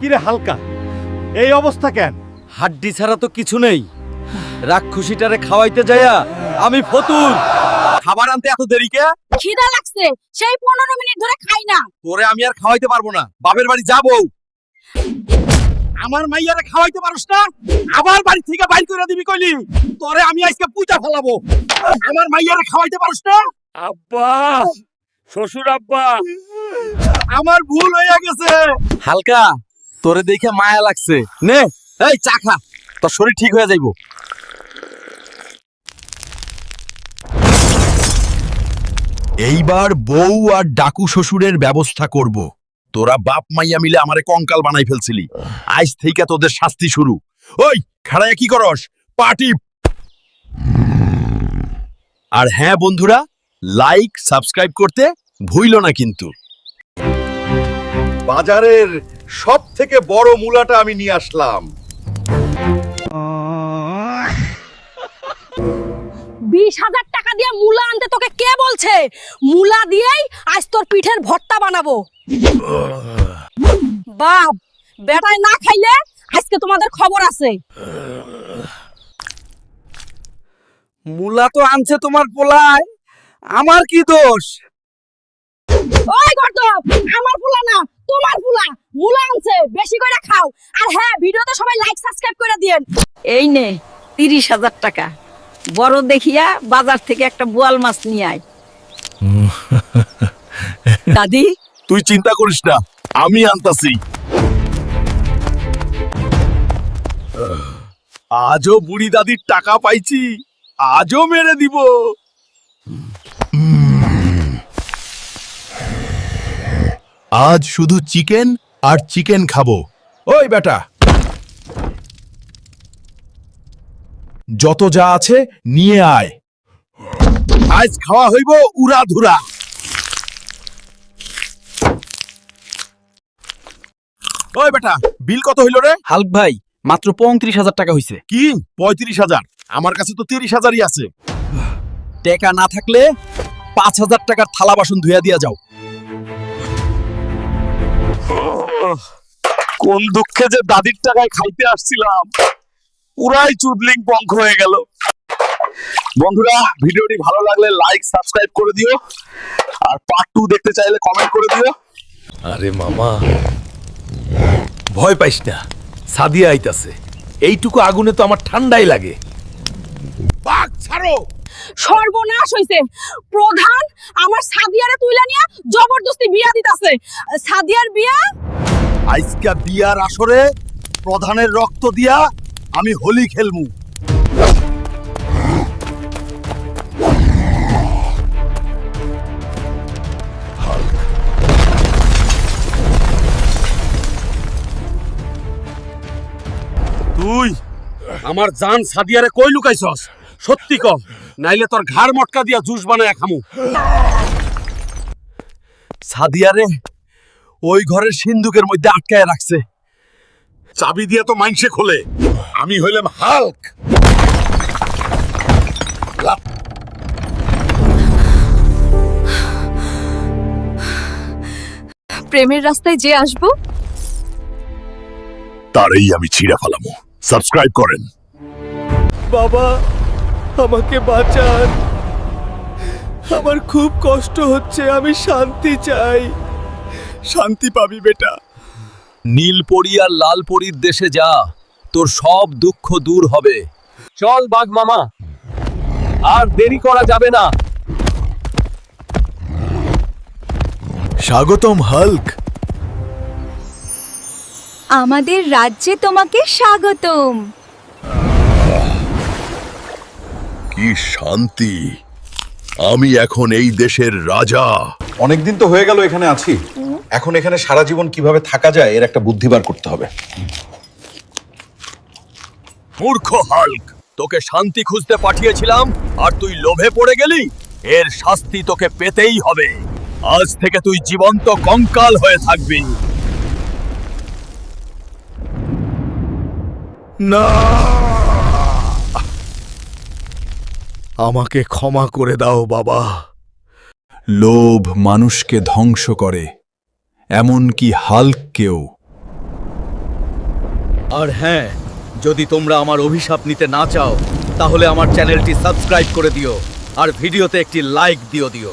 কিরে হালকা, এই অবস্থা কেন? হাড্ডি ছাড়া তো কিছু নেই। রাক্ষসীটারে খাওয়াইতে যাইয়া আমি ফতুর। খাবার আনতে এত দেরি কে? খিদা লাগছে, সেই 15 মিনিট ধরে খাই না। তোরে আমি আর খাওয়াইতে পারবো না, বাপের বাড়ি যাবো। আমার মাইয়ারে খাওয়াইতে পারোস না, আবার বাড়ি থেকে বাইর করে দিবি কইলি। তোরে আমি আজকে পূজা ফেলাবো। আমার মাইয়ারে খাওয়াইতে পারোস না? আব্বা, শ্বশুর আব্বা, আমার ভুল হয়ে গেছে। হালকা, তোরে দেখে মায়া লাগছে। নে এই চা খা, তোর শরীর ঠিক হয়ে যাইবো। এইবার বউ আর ডাকু শ্বশুরের ব্যবস্থা করব। তোরা বাপ মাইয়া মিলে আমারে কঙ্কাল বানাই ফেলছিলি, আজ থেকে তোদের শাস্তি শুরু। ওই খাড়ায় কি করস? পার্টি। আর হ্যাঁ বন্ধুরা, লাইক সাবস্ক্রাইব করতে ভুইল না কিন্তু। বাজারের সব থেকে বড় মূলাটা আমি নিয়ে আসলাম। 20,000 টাকা দিয়ে মূলা আনতে তোকে কে বলছে? মূলা দিয়েই আজ তোর পিঠের ভর্তা বানাবো। বাপ, বেটায় না খাইলে আজকে তোমাদের খবর আছে। মুলা তো আনছে তোমার পোলায়, আমার কি দোষ? ওই গর্দভ, আমার ফুলা না, তোমার ফুলা। মূলা আনছে, বেশি করে খাও। আর হ্যাঁ, ভিডিওতে সবাই লাইক সাবস্ক্রাইব করে দিয়েন। এই নে 30,000 টাকা, বড় দেখিয়া বাজার থেকে একটা বোয়াল মাছ নিয়ে আয়। দাদি, তুই চিন্তা করিস না, আমি আনতাছি। আজও বুড়ি দাদির টাকা পাইছি, আজও মেরে দিব। আজ শুধু চিকেন আর চিকেন খাবো। ওই বেটা, যত যা আছে নিয়ে আয়, আজ খাওয়া হইব উড়া ধুরা। ওই বেটা, বিল কত হইল রে? হালক ভাই, মাত্র 35,000 টাকা হইছে। কি 35,000? আমার কাছে তো 30,000ই আছে। টাকা না থাকলে 5,000 টাকার থালা বাসন ধুইয়া দিয়া যাও। কোন দুঃখে যে দাদির টাকায় খাইতে আসছিলাম, পুরাই চুদলিং পঙ্খ হয়ে গেল। বন্ধুরা, ভিডিওটি ভালো লাগলে লাইক সাবস্ক্রাইব করে দিও, আর পার্ট 2 দেখতে চাইলে কমেন্ট করে দিও। আরে মামা, ভয় পাইস না, সাদিয়া আইতাছে। এইটুকু আগুনে তো আমার ঠান্ডাই লাগে। বাঘ ছাড়ো। সর্বনাশ হইছে। প্রধান আমার সাদিয়ারে তুইলা নিয়া জবরদস্তি বিয়া দিতাছে। সাদিয়ার বিয়া? আজকা বিয়ার আসরে প্রধানের রক্ত দিয়া আমি হোলি খেলমু। তুই আমার জান সাদিয়ারে কই লুকাইছস? সত্যি ক, নাইলে তোর ঘাড় মটকা দিয়া জুস বানায় খামু। সাদিয়ারে ওই ঘরের সিন্দুকের মধ্যে আটকায় রাখছে। চাবি দিয়ে তো মাইনসে খোলে, আমি হইলাম হাল্ক। প্রেমের রাস্তায় যে আসবো, তারই আমি ছিঁড়া ফেলামু। সাবস্ক্রাইব করেন। বাবা, আমাকে বাঁচান, আমার খুব কষ্ট হচ্ছে, আমি শান্তি চাই। শান্তি পাবি বেটা। নীলপরি আর লালপরির দেশে যা, তোর সব দুঃখ দূর হবে। চল বাঘ মামা, আর দেরি করা যাবে না। স্বাগতম হাল্ক। আমাদের রাজ্যে তোমাকে স্বাগতম। কি শান্তি, আমি এখন এই দেশের রাজা। অনেকদিন তো হয়ে গেল এখানে আছি, এখন এখানে সারা জীবন কিভাবে থাকা যায় এর একটা বুদ্ধি বার করতে হবে। মূর্খ হাল্ক, তোকে শান্তি খুঁজতে পাঠিয়েছিলাম আর তুই লোভে পড়ে গেলি। এর শাস্তি তোকে পেতেই হবে। আজ থেকে তুই জীবন্ত কঙ্কাল হয়ে থাকবি। না, আমাকে ক্ষমা করে দাও বাবা। লোভ মানুষকে ধ্বংস করে, এমনকি হাল্ককেও। আর হ্যাঁ, যদি তোমরা আমার অভিশাপ নিতে না চাও তাহলে আমার চ্যানেলটি সাবস্ক্রাইব করে দিও আর ভিডিওতে একটি লাইক দিও।